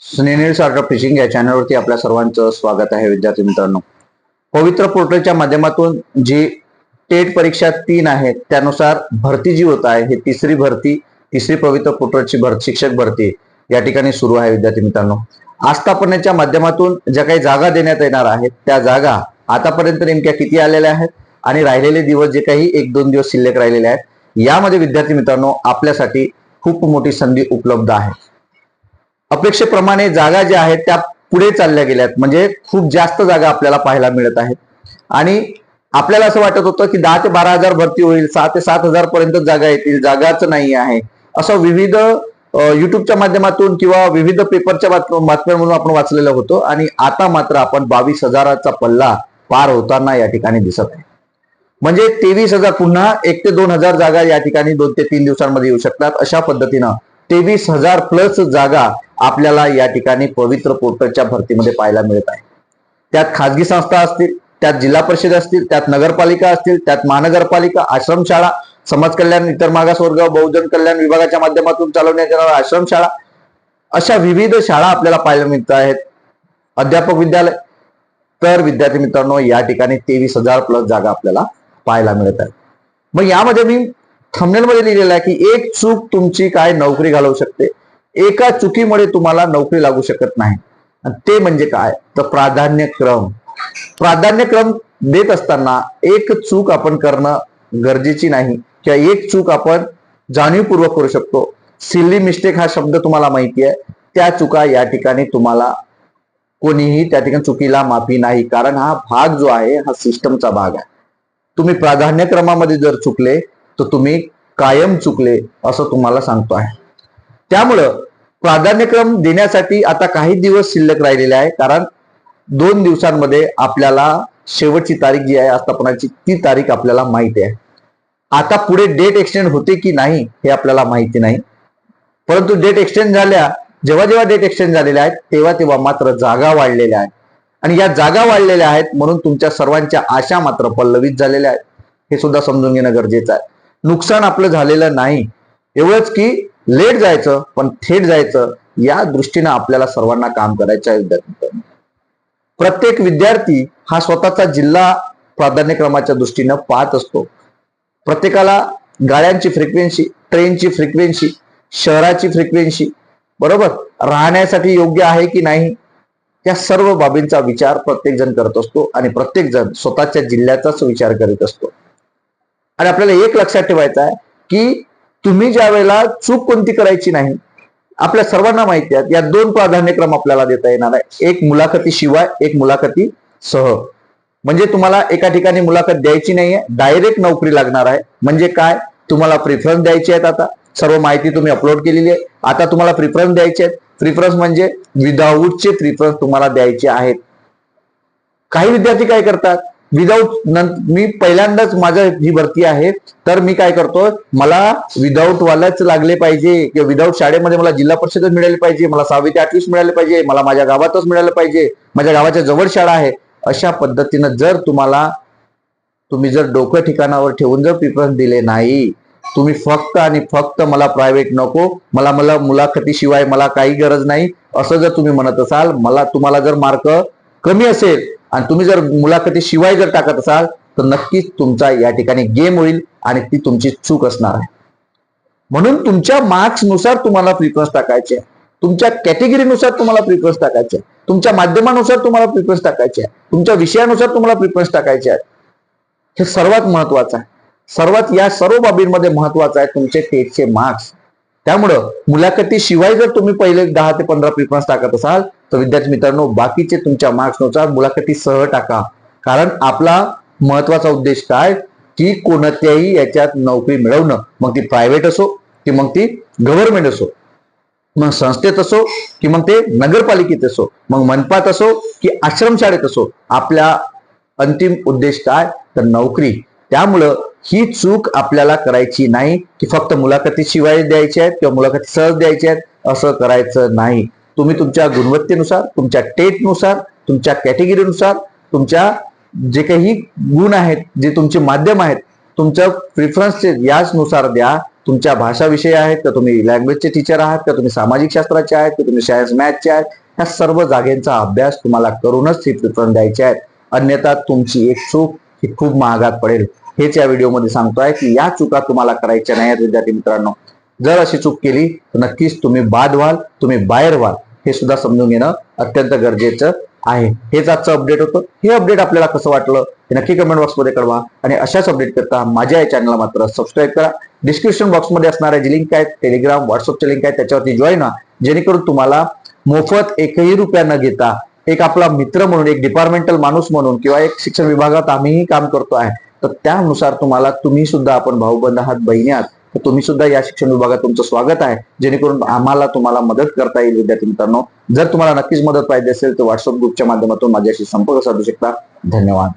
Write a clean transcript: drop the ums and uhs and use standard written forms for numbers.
स्नेहनील startup fishing या चॅनलवरती आपल्या सर्वांचं स्वागत आहे. विद्यार्थी मित्रांनो, पवित्र पोर्टलच्या माध्यमातून जी टेट परीक्षा 3 आहे त्यानुसार भरती जी होत आहे ही तिसरी पवित्र पोर्टलची शिक्षक भरती या ठिकाणी सुरू आहे. विद्यार्थी मित्रांनो, आस्थापनेच्या माध्यमातून ज्या काही जागा देण्यात येणार आहेत त्या जागा आतापर्यंत नेमक्या किती आलेल्या आहेत आणि राहिलेले दिवस जे काही 1-2 दिवस शिल्लक राहिलेले आहेत यामध्ये विद्यार्थी मित्रांनो आपल्यासाठी खूप मोठी संधी उपलब्ध आहे. अपेक्षेप्रमाणे जागा ज्या आहेत त्या पुढे चालल्या गेल्यात, म्हणजे खूप जास्त जागा आपल्याला पाहायला मिळत आहेत आणि आपल्याला असं वाटत होतं की 10 ते 12 हजार भरती होईल, 6 ते 7 हजार पर्यंत जागा येतील, जागाच नाही आहे असं विविध युट्यूबच्या माध्यमातून किंवा विविध पेपरच्या बातम्यांमधून आपण वाचलेलं होतं आणि आता मात्र आपण 22,000चा पल्ला पार होताना या ठिकाणी दिसत आहे. म्हणजे 23,000 पुन्हा 1 ते 2,000 जागा या ठिकाणी 2 ते 3 दिवसांमध्ये येऊ शकतात. अशा पद्धतीनं 23,000 प्लस जागा आपल्याला या ठिकाणी पवित्र पोर्टलच्या भरतीमध्ये पाहायला मिळत आहे. त्यात खाजगी संस्था असतील, त्यात जिल्हा परिषद असतील, त्यात नगरपालिका असतील, त्यात महानगरपालिका, आश्रमशाळा, समाज कल्याण, इतर मागासवर्ग, बहुजन कल्याण विभागाच्या माध्यमातून चालवण्यात येणाऱ्या आश्रमशाळा, अशा विविध शाळा आपल्याला पाहायला मिळत आहेत. अध्यापक विद्यालय. तर विद्यार्थी मित्रांनो या ठिकाणी 23,000 प्लस जागा आपल्याला पाहायला मिळत आहेत. मग यामध्ये मी थंबनेल मध्ये लिहिलेलं आहे की एक चूक तुमची काय नोकरी घालवू शकते, एका चुकीमुळे तुम्हाला नोकरी लागू शकत नाही. ते म्हणजे काय तर प्राधान्यक्रम देत असताना एक चूक आपण करणं गरजेची नाही किंवा एक चूक आपण जाणीवपूर्वक करू शकतो. सिली मिस्टेक हा शब्द तुम्हाला माहिती आहे. त्या चुका या ठिकाणी तुम्हाला कोणीही त्या ठिकाणी चुकीला माफी नाही, कारण हा भाग जो आहे हा सिस्टमचा भाग आहे. तुम्ही प्राधान्यक्रमामध्ये जर चुकले तर तुम्ही कायम चुकले असं तुम्हाला सांगतो आहे. त्यामुळं प्राधान्यक्रम देण्यासाठी आता काही दिवस शिल्लक राहिलेले आहे, कारण 2 दिवसांमध्ये आपल्याला शेवटची तारीख जी आहे आस्थापनाची ती तारीख आपल्याला माहिती आहे. आता पुढे डेट एक्सटेंड होते की नाही हे आपल्याला माहिती नाही, परंतु डेट एक्सटेंड झाल्या, जेव्हा डेट एक्सटेंड झालेल्या आहेत तेव्हा मात्र जागा वाढलेल्या आहेत आणि या जागा वाढलेल्या आहेत म्हणून तुमच्या सर्वांच्या आशा मात्र पल्लवित झालेल्या आहेत. हे सुद्धा समजून घेणं गरजेचं आहे. नुकसान आपलं झालेलं नाही, एवढंच की लेट जायचं पण थेट जायचं या दृष्टीनं आपल्याला सर्वांना काम करायचं आहे. विद्यार्थी, प्रत्येक विद्यार्थी हा स्वतःचा जिल्हा प्राधान्यक्रमाच्या दृष्टीनं पाहत असतो. प्रत्येकाला गाड्यांची फ्रिक्वेन्सी, ट्रेनची फ्रिक्वेन्सी, शहराची फ्रिक्वेन्सी, बरोबर, राहण्यासाठी योग्य आहे की नाही, या सर्व बाबींचा विचार प्रत्येक जण करत असतो आणि प्रत्येक जण स्वतःच्या जिल्ह्याचाच विचार करीत असतो. आणि आपल्याला एक लक्षात ठेवायचं आहे की तुम्ही ज्या वेळेला चूक कोणती करायची नाही, आपल्या सर्वांना माहिती आहे या 2 प्राधान्यक्रम आपल्याला देता येणार आहे. एक मुलाखती शिवाय, एक मुलाखती सह. म्हणजे तुम्हाला एका ठिकाणी मुलाखत द्यायची नाहीये, डायरेक्ट नोकरी लागणार आहे. म्हणजे काय, तुम्हाला प्रिफरन्स द्यायचे आहेत. आता सर्व माहिती तुम्ही अपलोड केलेली आहे, आता तुम्हाला प्रिफरन्स द्यायचे आहेत. प्रिफरन्स म्हणजे विदाऊटचे प्रिफरन्स तुम्हाला द्यायचे आहेत. काही विद्यार्थी काय करतात, विदाऊट, मी पहिल्यांदाच माझं ही भरती आहे तर मी काय करतो, मला विदाऊट वालाच लागले पाहिजे किंवा विदाऊट शाळेमध्ये मला जिल्हा परिषदच मिळाली पाहिजे, मला 6वी ते 8वीच मिळाले पाहिजे, मला माझ्या गावातच मिळालं पाहिजे, माझ्या गावाच्या जवळ शाळा आहे. अशा पद्धतीनं जर तुम्ही जर डोकं ठिकाणावर ठेवून जर प्रिफरन्स दिले नाही, तुम्ही फक्त आणि फक्त मला प्रायव्हेट नको, मला मुलाखतीशिवाय मला काही गरज नाही असं जर तुम्ही म्हणत असाल, तुम्हाला जर मार्क कमी असेल आणि तुम्ही जर मुलाखती शिवाय जर टाकत असाल तर नक्कीच तुमचा या ठिकाणी गेम होईल आणि ती तुमची चूक असणार आहे. म्हणून तुमच्या मार्क्स नुसार तुम्हाला प्रिफरन्स टाकायचे, तुमच्या कॅटेगरीनुसार तुम्हाला प्रिफरन्स टाकायचे, तुमच्या माध्यमानुसार तुम्हाला प्रिफरन्स टाकायचे, तुमच्या विषयानुसार तुम्हाला प्रिफरन्स टाकायचे आहेत. हे सर्वात महत्वाचं आहे. या सर्व बाबींमध्ये महत्वाचं आहे तुमचे टेटचे मार्क्स. त्यामुळं मुलाखती शिवाय जर तुम्ही पहिले 10 ते 15 प्रिफरन्स टाकत असाल तर विद्यार्थी मित्रांनो बाकीचे तुमच्या मार्क्सनुसार मुलाखती सह टाका. कारण आपला महत्वाचा उद्देश काय की कोणत्याही याच्यात नोकरी मिळवणं, मग ती प्रायव्हेट असो की मग ती गव्हर्नमेंट असो, मग संस्थेत असो की मग ते नगरपालिकेत असो, मग मनपात असो की आश्रमशाळेत असो, आपल्या अंतिम उद्देश काय तर नोकरी. त्यामुळं ही चूक आपल्याला करायची नाही की फक्त मुलाखती शिवाय द्यायचे आहेत किंवा मुलाखती सहज द्यायचे आहेत, असं करायचं नाही. तुम्ही तुमच्या गुणवत्तेनुसार, तुमच्या टेटनुसार, तुमच्या कॅटेगरीनुसार, तुमच्या जे काही गुण आहेत, जे तुमचे माध्यम आहेत, तुमच्या प्रिफरन्सचे याचनुसार द्या तुमच्या भाषा विषय आहेत का, तुम्ही लँग्वेजचे टीचर आहात का, तुम्ही सामाजिक शास्त्राचे आहेत का, तुम्ही सायन्स मॅथचे आहेत, ह्या सर्व जागेचा अभ्यास तुम्हाला करूनच ही प्रिफरन्स द्यायचे आहेत. अन्यथा तुमची एक चूक ही खूप महागात पडेल. हेच या व्हिडिओमध्ये सांगतोय की या चुका तुम्हाला करायच्या नाही आहेत विद्यार्थी मित्रांनो. जर अशी चूक केली तर नक्कीच तुम्ही बाद व्हाल, तुम्ही बाहेर व्हाल, हे सुद्धा समजून घेणं अत्यंत गरजेचं आहे. हेच आजचं अपडेट होतं. हे अपडेट आपल्याला कसं वाटलं हे नक्की कमेंट बॉक्समध्ये कळवा आणि अशाच अपडेट करता माझ्या या चॅनलला मात्र सबस्क्राईब करा. डिस्क्रिप्शन बॉक्समध्ये असणाऱ्या जी लिंक आहेत, टेलिग्राम व्हॉट्सअपची लिंक आहे, त्याच्यावरती जॉईन व्हा, जेणेकरून तुम्हाला मोफत एकही रुपया न घेता एक आपला मित्र म्हणून, एक डिपार्टमेंटल माणूस म्हणून किंवा एक शिक्षण विभागात आम्हीही काम करतो आहे, तर त्यानुसार तुम्हाला, तुम्ही सुद्धा, आपण भाऊबंद आहात, बहिणी आहात, तर तुम्ही सुद्धा या शिक्षण विभागात तुमचं स्वागत आहे, जेणेकरून आम्हाला तुम्हाला मदत करता येईल. विद्यार्थी मित्रांनो, जर तुम्हाला नक्कीच मदत पाहिजे असेल तर व्हॉट्सअप ग्रुपच्या माध्यमातून माझ्याशी संपर्क साधू शकता. धन्यवाद.